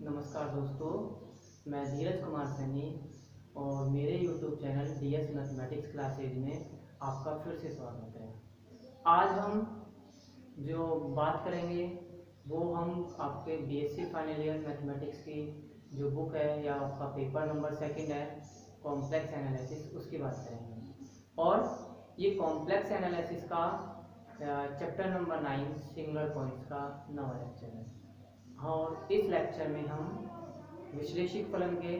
नमस्कार दोस्तों, मैं धीरज कुमार सैनी और मेरे YouTube channel DS mathematics classes में आपका फिर से स्वागत है। आज हम जो बात करेंगे वो हम आपके BSc फाइनल ईयर मैथमेटिक्स की जो बुक है या आपका पेपर नंबर 2 है कॉम्प्लेक्स एनालिसिस, उसकी बात करेंगे। और ये कॉम्प्लेक्स एनालिसिस का चैप्टर नंबर 9 सिंगल पॉइंट्स का नवा लेक्चर है। और इस लेक्चर में हम विश्लेषिक फलन के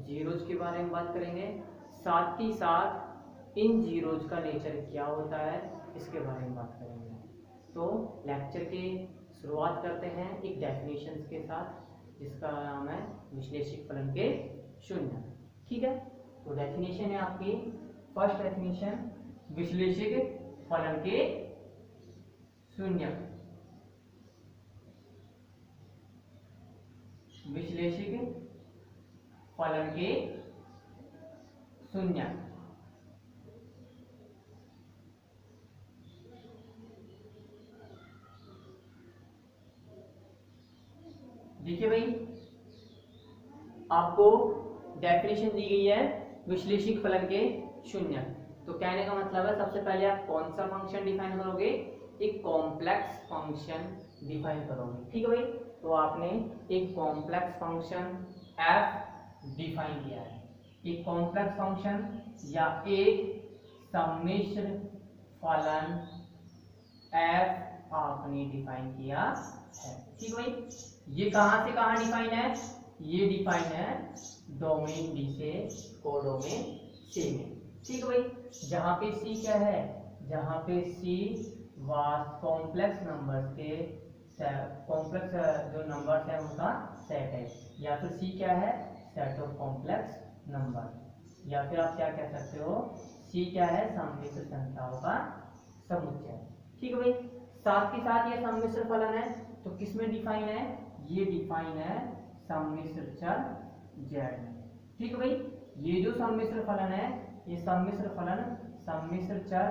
जीरोज के बारे में बात करेंगे, साथ ही साथ इन जीरोज का नेचर क्या होता है इसके बारे में बात करेंगे। तो लेक्चर की शुरुआत करते हैं एक डेफिनेशन के साथ जिसका नाम है विश्लेषिक फलन के शून्य। ठीक है, तो डेफिनेशन है आपकी फर्स्ट डेफिनेशन, विश्लेषिक फलन के शून्य। विश्लेषिक फलन के शून्य। देखिए भाई, आपको डेफिनेशन दी गई है विश्लेषिक फलन के शून्य। तो कहने का मतलब है सबसे पहले आप कौन सा फंक्शन डिफाइन करोगे, एक कॉम्प्लेक्स फंक्शन डिफाइन करोगे। ठीक है भाई, तो आपने एक कॉम्प्लेक्स फंक्शन f डिफाइन किया है, एक कॉम्प्लेक्स फंक्शन या एक सम्मिश्र फलन f आपने डिफाइन किया है। ठीक है भाई, ये कहां से कहां डिफाइन है, ये डिफाइन है डोमेन D से कोडोमेन C में। ठीक है भाई, जहां पे C क्या है, जहां पे C कॉम्प्लेक्स नंबर्स के कॉम्प्लेक्स जो नंबर्स है उनका सेट है, या फिर C क्या है, सेट ऑफ कॉम्प्लेक्स नंबर, या फिर आप क्या कह सकते हो, C क्या है, सम्मिश्र संख्याओं का समुच्चय। ठीक है भाई, साथ ही साथ ये सम्मिश्र फलन है तो किसमें डिफाइन है, ये डिफाइन है सम्मिश्र चर Z में। ठीक है भाई, ये जो सम्मिश्र फलन है, ये सम्मिश्र फलन सम्मिश्र चर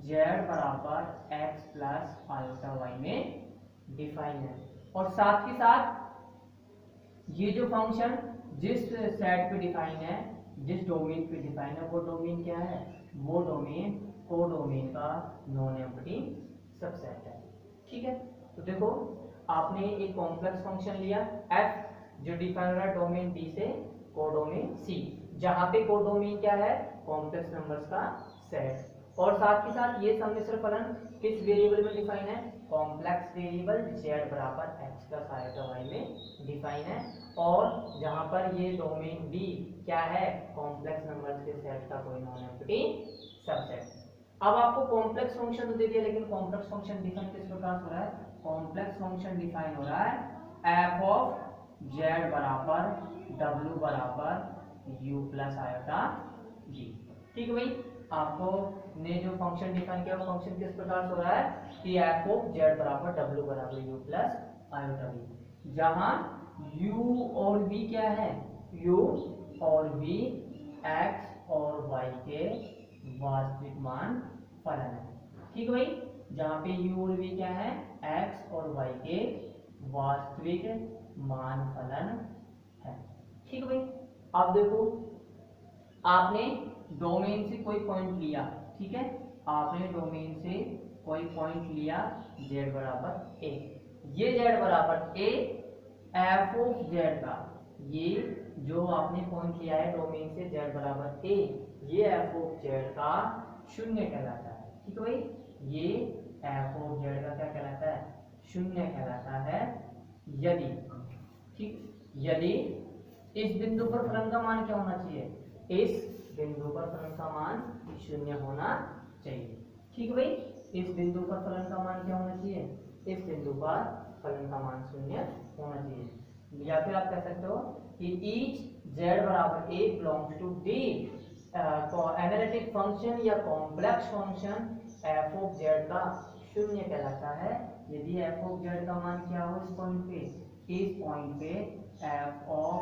Z बराबर x प्लस आयोटा y में डिफाइन है। और साथ ही साथ ये जो फंक्शन जिस सेट पे डिफाइन है, जिस डोमेन पे डिफाइन है, वो डोमेन क्या है, वो डोमेन कोडोमेन का नॉन एम्प्टी सबसेट है। ठीक है, तो देखो आपने एक कॉम्प्लेक्स फंक्शन लिया f जो डिफाइन हो रहा है डोमेन D से कोडोमेन C, जहां पे कोडोमेन क्या है, कॉम्प्लेक्स नंबर्स का सेट। और साथ ही साथ ये सम्मिश्र फलन किस वेरिएबल में डिफाइन है, कॉम्प्लेक्स वेरिएबल z बराबर x प्लस आयोटा y में डिफाइन है। और जहां पर ये डोमेन D क्या है, कॉम्प्लेक्स नंबर्स के सेट का कोई नॉन एम्प्टी सबसेट। अब आपको कॉम्प्लेक्स फंक्शन तो दे दिया, लेकिन कॉम्प्लेक्स फंक्शन डिफाइन किस प्रकार हो रहा है, कॉम्प्लेक्स फंक्शन डिफाइन हो रहा है f ऑफ z बराबर w बराबर u प्लस आयोटा g। ठीक है भाई, आपको ने जो फंक्शन डिफाइन किया वो फंक्शन किस प्रकार से हो रहा है कि f ऑफ z बराबर w बराबर u प्लस आयोटा v, जहां u और v क्या है, u और v x और y के वास्तविक मान फलन है। ठीक है भाई, जहां पे u और v क्या है, x और y के वास्तविक मान फलन है। ठीक है भाई, अब देखो आपने डोमेन से कोई पॉइंट लिया, ठीक है, आपने डोमेन से कोई पॉइंट लिया z बराबर a, ये z बराबर a f ऑफ z का, ये जो आपने पॉइंट लिया है डोमेन से z बराबर a, ये f ऑफ z का शून्य कहलाता है। ठीक है भाई, ये f ऑफ z का क्या कहलाता है, शून्य कहलाता है यदि, ठीक, यदि इस बिंदु पर फलन का मान क्या होना चाहिए, इस बिंदु पर फलन का मान शून्य होना चाहिए। ठीक है भाई, इस बिंदु पर फलन का मान क्या होना चाहिए, इस बिंदु पर फलन का मान शून्य होना चाहिए। या फिर आप कह सकते हो कि ईच z बराबर a belongs to the analytic function या complex function f of z का शून्य कहलाता है यदि f ऑफ z का मान क्या हो, इस पॉइंट पे, इस पॉइंट पे f ऑफ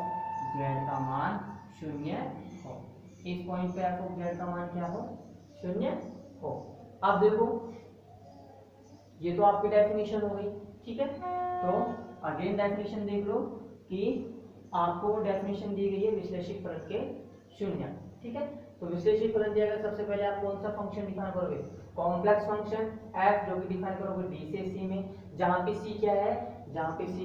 z का मान शून्य हो, इस पॉइंट पे f ऑफ z का मान क्या हो, शून्य हो। अब देखो ये तो आपकी डेफिनेशन हो गई। ठीक है, तो अगेन डेफिनेशन देख लो कि आपको डेफिनेशन दी गई है विश्लेषिक फलन के शून्य। ठीक है, तो विश्लेषिक फलन दिया गया, सबसे पहले आप कौन सा फंक्शन डिफाइन करोगे, कॉम्प्लेक्स फंक्शन f जो कि डिफाइन करोगे d से c में, जहां पे c क्या है, जहां पे c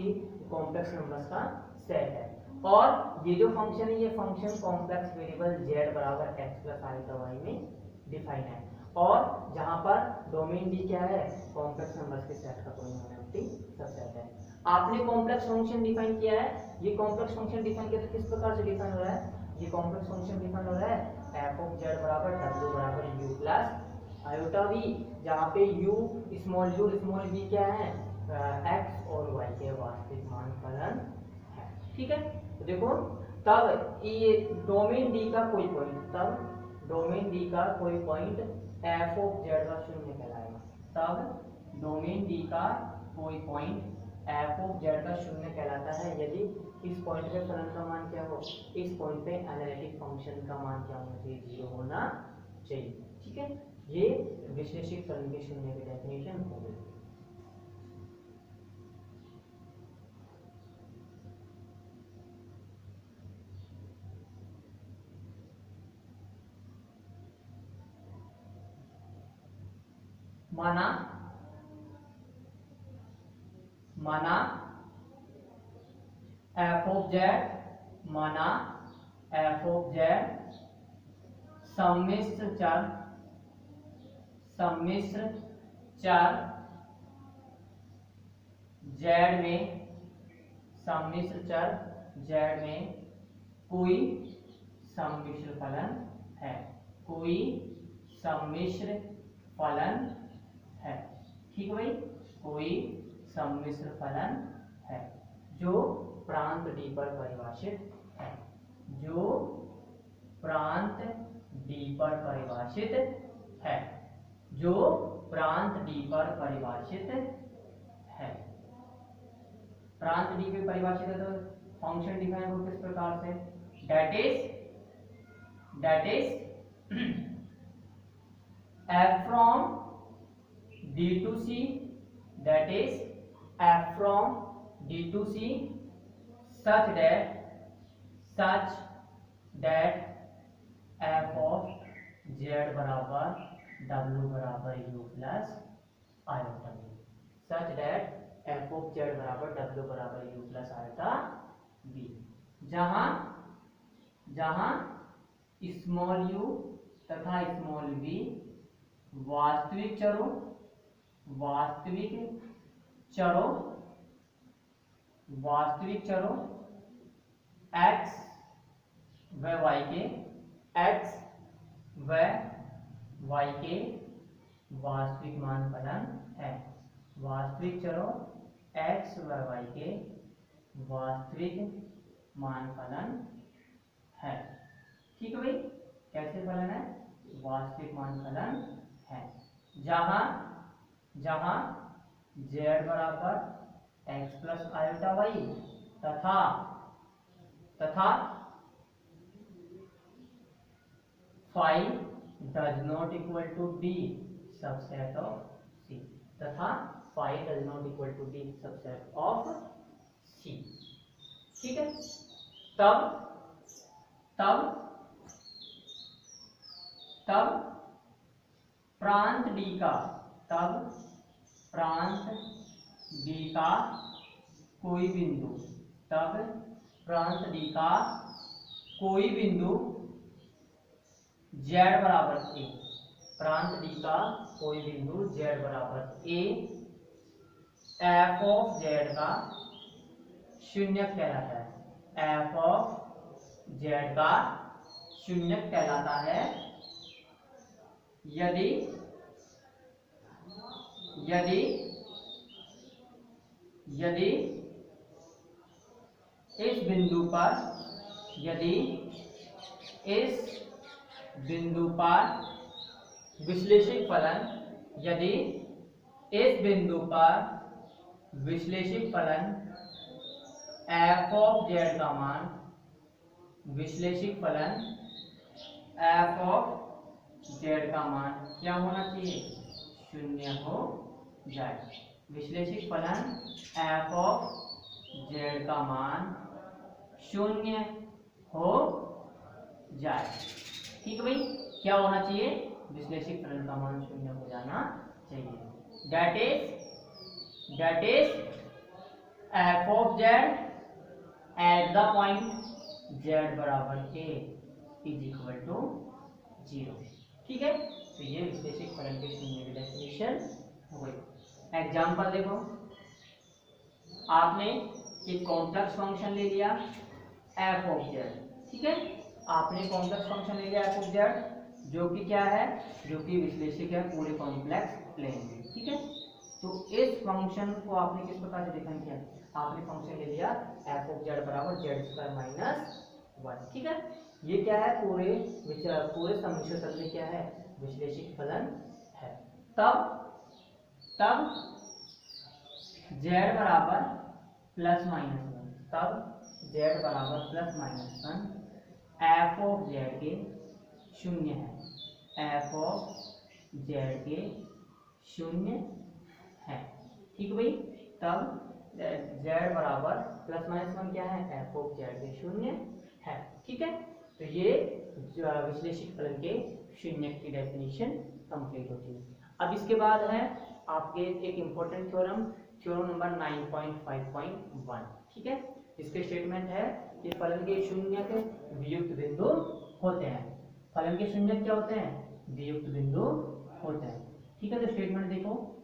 कॉम्प्लेक्स नंबर्स का सेट है। और ये जो फंक्शन है ये फंक्शन कॉम्प्लेक्स वेरिएबल z बराबर x प्लस i y में डिफाइन है। और जहां पर डोमेन d क्या है, कॉम्प्लेक्स नंबर्स के सेट का कोई यूनिटी सबसेट है। आपने कॉम्प्लेक्स फंक्शन डिफाइन किया है, ये कॉम्प्लेक्स फंक्शन डिफाइन किया तो किस प्रकार से डिफाइन हो रहा है, ये कॉम्प्लेक्स फंक्शन डिफाइन हो रहा है f ऑफ z बराबर w बराबर u प्लस आयोटा v, जहाँ पे u स्मॉल v क्या है, x और y के वास्तविक मान फलन है। ठीक है, तो देखो तब ये डोमेन d का कोई पॉइंट, तब डोमेन d का कोई पॉइंट f ऑफ z का शून्य कहलाएगा। तब डोमेन d का कोई पॉइंट f ऑफ z का शून्य कहलाता है यदि इस पॉइंट पे फलन का मान क्या हो, इस पॉइंट पे एनालिटिक फंक्शन का मान क्या होना चाहिए, 0 होना चाहिए। ठीक है, ये विश्लेषिक फलन के शून्य की डेफिनेशन हो गई। माना f ऑफ z, माना f ऑफ z सम्मिश्र चर z में, सम्मिश्र चर z में कोई सम्मिश्र फलन है, कोई सम्मिश्र फलन है। ठीक है भाई, कोई सम्मिश्र फलन है जो प्रांत d पर परिभाषित है, जो प्रांत d पर परिभाषित है, जो प्रांत d पर परिभाषित है। प्रांत d पे परिभाषित है तो फंक्शन डिफाइन हो किस प्रकार से, that is f from d to c, that is f from d to c such that f of z बराबर w बराबर u plus iota v, such that f of z बराबर w बराबर u plus iota v, जहां small u तथा small v वास्तविक चरों x व y के वास्तविक मान फलन है, वास्तविक चरों x व y के वास्तविक मान फलन है। ठीक है भाई, कैसे फलन है, वास्तविक मान फलन है, जहां z बराबर x प्लस आयोटा y तथा phi does not equal to d subset of c, तथा phi does not equal to d subset of c। ठीक है, तब प्रांत d का कोई बिंदु, z बराबर a, प्रांत d का कोई बिंदु z बराबर a f ऑफ z का शून्य कहलाता है, f ऑफ z का शून्य कहलाता है यदि इस बिंदु पर विश्लेषिक फलन f ऑफ z का मान, विश्लेषिक फलन f ऑफ z का मान क्या होना चाहिए, शून्य हो जाए। विश्लेषिक फलन f ऑफ z का मान शून्य हो जाए। ठीक है भाई, क्या होना चाहिए, विश्लेषिक फलन का मान शून्य हो जाना चाहिए। That is f of Z at the point Z बराबर ए इज इक्वल टू 0। ठीक है, तो ये विश्लेषिक फलन के शून्य की डेफिनेशन हो गई। एग्जाम्पल देखो, आपने एक कॉम्प्लेक्स फंक्शन ले लिया एफ ऑफ जेड। ठीक है, आपने कॉम्प्लेक्स फंक्शन ले लिया एफ ऑफ जेड जो कि क्या है, जो कि विश्लेषिक है पूरे कॉम्प्लेक्स प्लेन में। ठीक है, तो इस फंक्शन को आपने किस प्रकार से डिफाइन किया, आपने फंक्शन ले लिया एफ ऑफ जेड बराबर जेड स्क्वायर माइनस 1। ठीक है, ये क्या है, पूरे सम्मिश्र तल में क्या है, विश्लेषिक फलन है। तब जेड बराबर प्लस माइनस 1, तब जेड बराबर plus minus 1 F of Z के शून्य है, एफ ऑफ जेड के शून्य है। ठीक भाई, तब जेड बराबर प्लस माइनस 1 क्या है, एफ ऑफ जेड के शून्य है। ठीक है, तो ये विश्लेषिक फलन के शून्य की डेफिनेशन कंप्लीट होती है। अब इसके बाद है आपके एक इंपॉर्टेंट थ्योरम नंबर 9.5.1। ठीक है, इसके स्टेटमेंट है कि फलन के शून्य के वियुक्त बिंदु होते हैं। फलन के शून्य क्या होते हैं, वियुक्त बिंदु होते हैं। ठीक है, तो स्टेटमेंट देखो,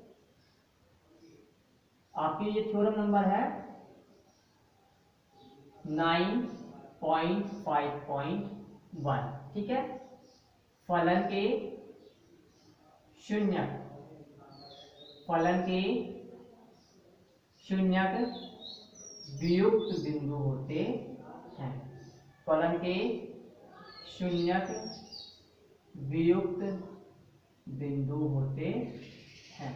आपके ये थ्योरम नंबर है 9.5.1। ठीक है, फलन के शून्यक वियुक्त बिंदु होते हैं। फलन के शून्यक वियुक्त बिंदु होते हैं।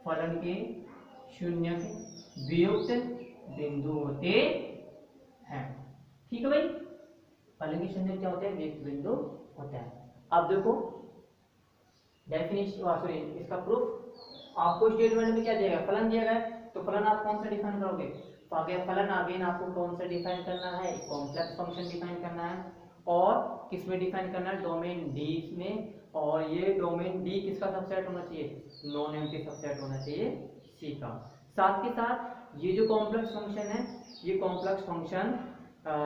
फलन के शून्यक वियुक्त बिंदु होते हैं। ठीक है भाई, फलन के शून्य क्या होते हैं, वियुक्त बिंदु होते हैं। अब देखो डेफिनेशन, सॉरी इसका प्रूफ, आपको स्टेटमेंट में क्या दिया गया, फलन दिया गया, तो फलन आप कौन सा डिफाइन करोगे, तो आगे फलन अगेन आपको कौन सा डिफाइन करना है, कॉम्प्लेक्स फंक्शन डिफाइन करना है, और किस में डिफाइन करना है, डोमेन डी में। और ये डोमेन डी किसका सबसेट होना चाहिए, नॉन एम्प्टी सबसेट होना चाहिए सी का। साथ के साथ ये जो कॉम्प्लेक्स फंक्शन है, ये कॉम्प्लेक्स फंक्शन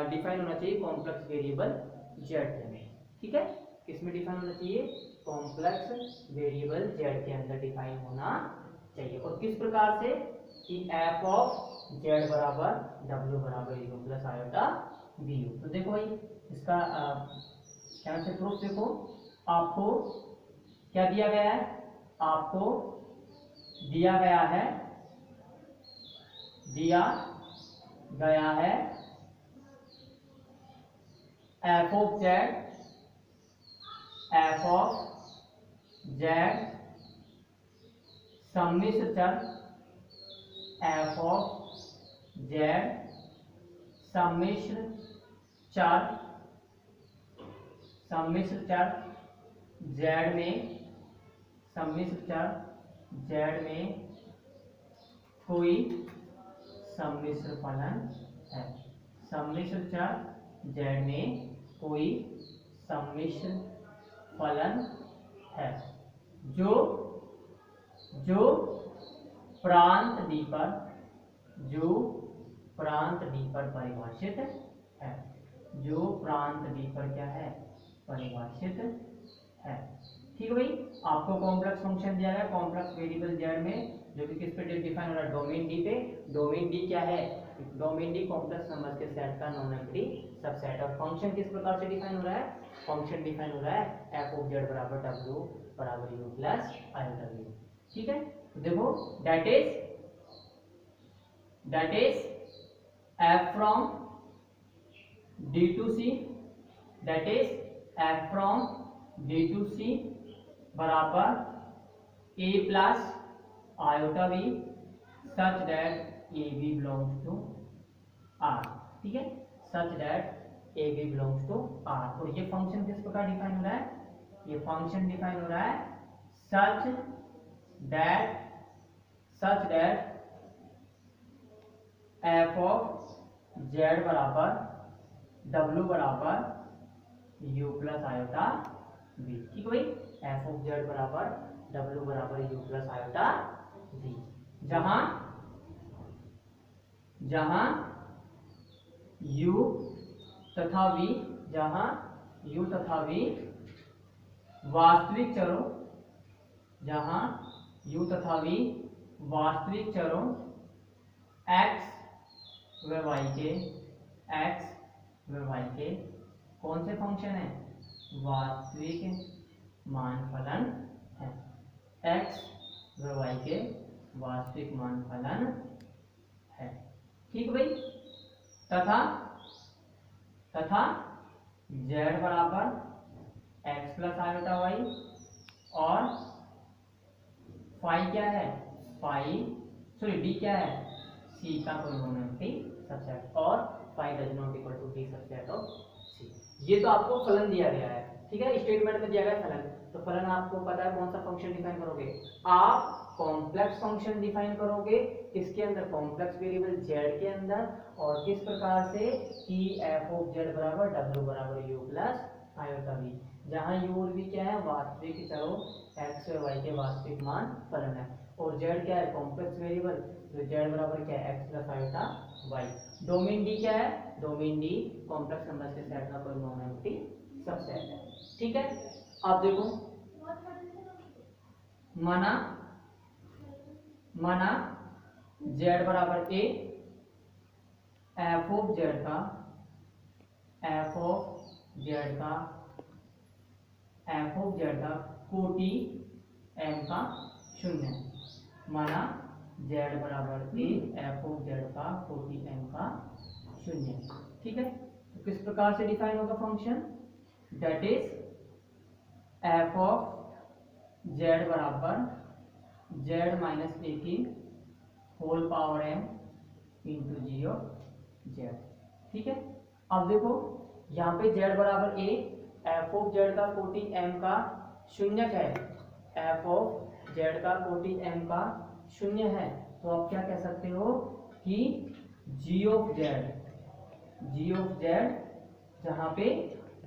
डिफाइन होना चाहिए कॉम्प्लेक्स वेरिएबल जेड में। ठीक है, किसमें डिफाइन होना चाहिए, कॉम्प्लेक्स वेरिएबल जेड के अंदर डिफाइन होना चाहिए। और किस प्रकार से, कि एफ ऑफ जेड बराबर डब्ल्यू बराबर u plus iota v u. तो देखो भाई, इसका क्या से प्रूफ देखो, आपको क्या दिया गया है, आपको दिया गया है एफ ऑफ जेड सम्मिश्र चर, एफ ऑफ जेड सम्मिश्र चर जेड में, सम्मिश्र चर जेड में कोई सम्मिश्र फलन है। सम्मिश्र चर जेड में कोई सम्मिश्र फलन है जो प्रांत डी पर परिभाषित है, जो प्रांत डी पर क्या है, परिभाषित है। ठीक है भाई, आपको कॉम्प्लेक्स फंक्शन दिया गया कॉम्प्लेक्स वेरिएबल जेड में, जो कि किस पे डिफाइन हो रहा है, डोमेन डी पे। डोमेन डी क्या है, डोमेन डी कॉम्प्लेक्स नंबर के सेट का नॉन एम्प्टी सबसेट। और फंक्शन किस प्रकार से डिफाइन हो रहा है, फंक्शन डिफाइन हो रहा है एफ ऑफ जेड बराबर डब्ल्यू बराबर यू प्लस आयोटा वी। ठीक है, तो देखो that is f from D to C, that is f from D to C बराबर a plus iota v such that a b belongs to R. ठीक है, such that a b belongs to R. और ये function किस प्रकार define हो रहा है, ये फंक्शन डिफाइन हो रहा है such that F of z बराबर डब्ल्यू बराबर यू प्लस आयोटा बी। ठीक है भाई, एफ ऑफ जेड बराबर डब्ल्यू बराबर यू प्लस आयोटा बी, जहां जहां यू तथा वी, जहां यू तथा वी वास्तविक चरों, जहां यू तथा वी वास्तविक चरों एक्स व वाई के, एक्स व वाई के कौन से फंक्शन है, वास्तविक मान फलन है, एक्स व वाई के वास्तविक मान फलन है। ठीक भाई, तथा तथा z बराबर x प्लस आयोटा वाई और फाई क्या है, फाई सॉरी डी क्या है, सी का पॉलिनोमियल सबसेट और phi does not equal to D subset of C. ये तो आपको फलन दिया गया है, ठीक है, स्टेटमेंट में दिया गया है फलन। तो फलन आपको पता है कौन सा फंक्शन डिफाइन करोगे, आप कॉम्प्लेक्स फंक्शन डिफाइन करोगे किसके अंदर, कॉम्प्लेक्स वेरिएबल z के अंदर, और किस प्रकार से कि f ऑफ z बराबर w बराबर u प्लस आयोटा v, जहां u और v क्या है, वास्तविक चरों x और y के वास्तविक मान फलन है, और z क्या है, कॉम्प्लेक्स वेरिएबल, तो z बराबर क्या है, x plus iota y। Domain d क्या है, डोमेन d कॉम्प्लेक्स नंबर्स के सेट का पॉलिनोमियल सबसेट है। ठीक है, आप देखो माना z बराबर a, एफ ऑफ जेड का एफ ऑफ जेड का एफ ऑफ जेड का कोटि m का शून्य, माना z बराबर a, एफ ऑफ जेड का कोटि m का शून्य। ठीक है, तो किस प्रकार से डिफाइन होगा function, that is f of z बराबर जेड माइनस ए की whole power m into g of z. ठीक है, अब देखो यहाँ पे z बराबर a, एफ ऑफ जेड का कोटि m का शून्य है, एफ ऑफ जेड का कोटि m का शून्य है, तो आप क्या कह सकते हो कि g ऑफ जेड, जहाँ पे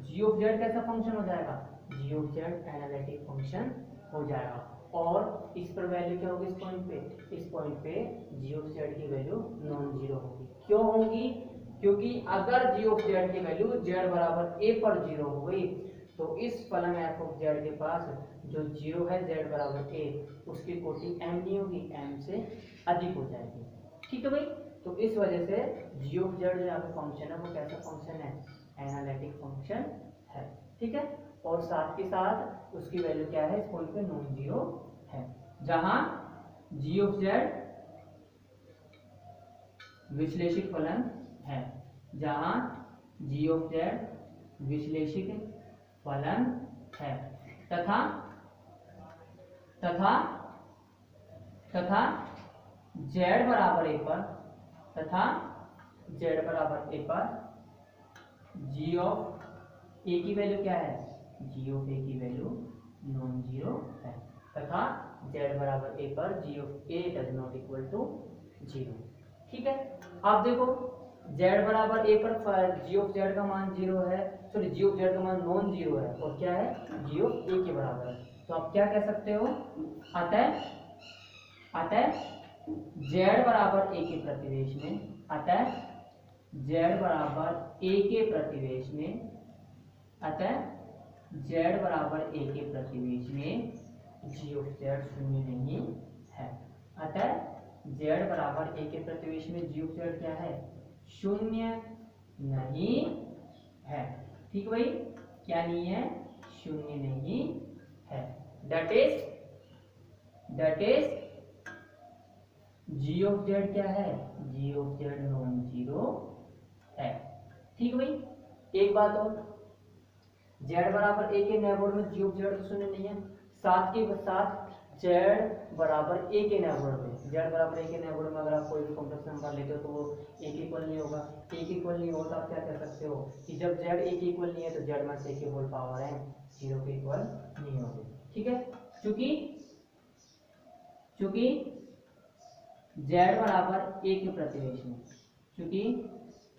g ऑफ जेड कैसा फंक्शन हो जाएगा, g of Z analytic function हो जाएगा, और इस पर वैल्यू क्या होगी, इस पॉइंट पे g ऑफ जेड की वैल्यू नॉन जीरो होगी। क्यों होगी, क्योंकि अगर g ऑफ जेड की वैल्यू z बराबर a पर जीरो हो गई तो इस फलन f ऑफ जेड के पास जो जीरो है z बराबर a, उसकी कोटि m नहीं होगी, m से अधिक हो जाएगी। ठीक है भाई, तो इस वजह से g ऑफ जेड जो यहाँ पे फंक्शन है वो कैसा फंक्शन है, एनालिटिक फंक्शन है। ठीक है, और साथ के साथ उसकी वैल्यू क्या है, इस पॉइंट पे नॉन जीरो है, जहां g ऑफ जेड विश्लेषिक फलन है, जहां g ऑफ जेड विश्लेषिक फलन है, तथा तथा तथा z बराबर a पर, तथा z बराबर a पर g ऑफ a की वैल्यू क्या है, g ऑफ a की वैल्यू नॉन जीरो है, तथा z बराबर a पर g of a does not equal to zero. ठीक है, आप देखो z बराबर a पर g ऑफ z का मान जीरो है, सॉरी g ऑफ z का मान नॉन जीरो है, और क्या है, g ऑफ a के बराबर है, तो आप क्या कह सकते हो, अतः z बराबर a के प्रतिवेश में, अतः z बराबर a के प्रतिवेश में, अतः z बराबर a के प्रतिवेश में g ऑफ z शून्य नहीं है, अतः z बराबर a के प्रतिवेश में g ऑफ z क्या है, शून्य नहीं है। ठीक भाई, क्या नहीं है, शून्य नहीं है, that is g of z क्या है, g of z non zero है। ठीक भाई, एक बात और, z बराबर a के नेबरहुड में g ऑफ z तो शून्य नहीं है, साथ के साथ z बराबर a के नेबरहुड में, z बराबर a के नेबरहुड में अगर आप कोई भी कॉम्प्लेक्स नंबर लेते हो तो वो a के इक्वल नहीं होगा, a के इक्वल नहीं होगा तो आप क्या कह सकते हो कि जब z a के इक्वल नहीं है तो z माइनस a की होल पावर है जीरो के इक्वल नहीं होगी। ठीक है, चूंकि z बराबर a के प्रतिवेश में, चूंकि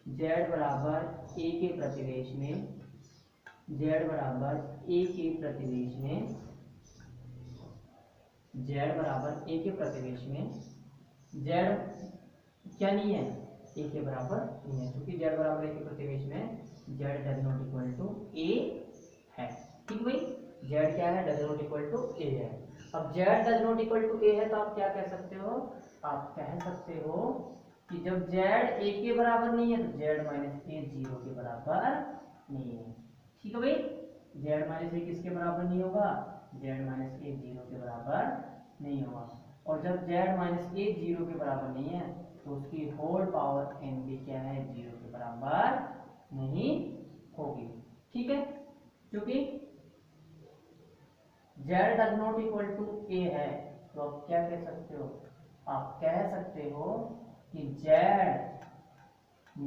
z बराबर a के प्रतिवेश में, z बराबर a के प्रतिवेश में, z बराबर a के प्रतिवेश में, z क्या नहीं है, a के बराबर नहीं है, क्योंकि z बराबर a के प्रतिवेश में z does not equal to a है। ठीक भाई, z क्या है, does not equal to a है। अब z does not equal to a है तो आप क्या कह सकते हो, आप कह सकते हो कि जब z a के बराबर नहीं है तो z माइनस a 0 के बराबर नहीं है। ठीक है भाई, z माइनस a किसके बराबर नहीं होगा, z माइनस a 0 के बराबर नहीं होगा। और जब z माइनस a 0 के बराबर नहीं है तो उसकी होल पावर n भी क्या है, 0 के बराबर नहीं होगी। ठीक है, क्योंकि z does not equal to a है तो आप क्या कह सकते हो, आप कह सकते हो कि z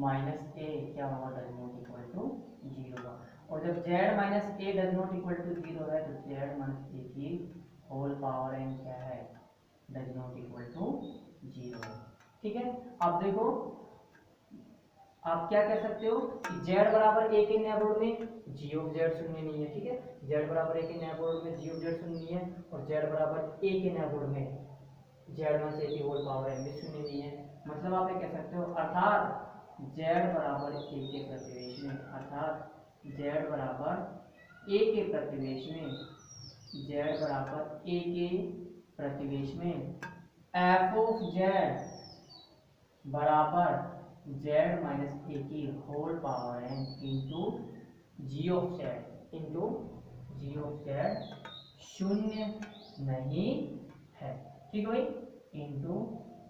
माइनस a क्या होगा, डज नॉट इक्वल टू 0 होगा। और जब z minus a does not equal to 0 है तो z माइनस a की होल पावर n क्या है, डज नॉट इक्वल टू 0 है। ठीक है, अब देखो आप क्या कह सकते हो कि z बराबर a के नेबरहुड में g ऑफ z शून्य नहीं है। ठीक है, z बराबर a के नेबरहुड में g ऑफ z शून्य नहीं है, और z बराबर a के नेबरहुड में z माइनस a की होल पावर n भी शून्य नहीं है। मतलब आप ये कह सकते हो, अर्थात z बराबर a के प्रतिवेश में, अर्थात z बराबर a के प्रतिवेश में, z बराबर a के प्रतिवेश में f ऑफ z बराबर z माइनस a की whole power n into g of z शून्य नहीं है। ठीक है भाई, इंटू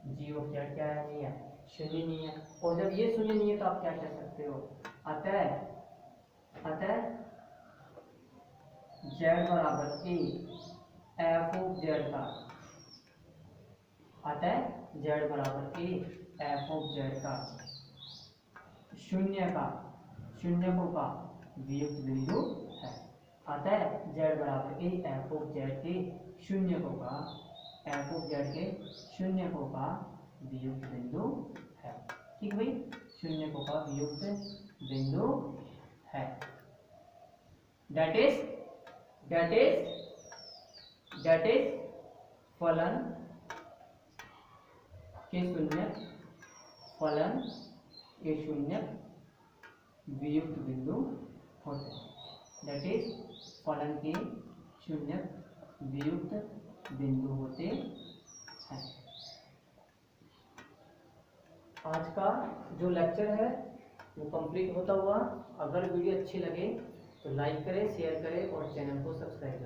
जी ऑफ z क्या है, नहीं है, शून्य नहीं है। और जब ये शून्य नहीं है तो आप क्या कह सकते हो, अतः z बराबर a f ऑफ z का, अतः z बराबर a f ऑफ z का शून्यकों का वियुक्त बिंदु है। अतः z बराबर a f ऑफ z के शून्यकों का, f ऑफ z के शून्यकों का वियुक्त बिंदु है। ठीक भाई, शून्यकों का वियुक्त बिंदु है। दैट इज फलन के शून्य वियुक्त बिंदु होते हैं। दैट इज फलन के शून्य वियुक्त बिंदु होते हैं। आज का जो लेक्चर है वो कंप्लीट होता हुआ, अगर वीडियो अच्छी लगे तो लाइक करें, शेयर करें और चैनल को सब्सक्राइब करें।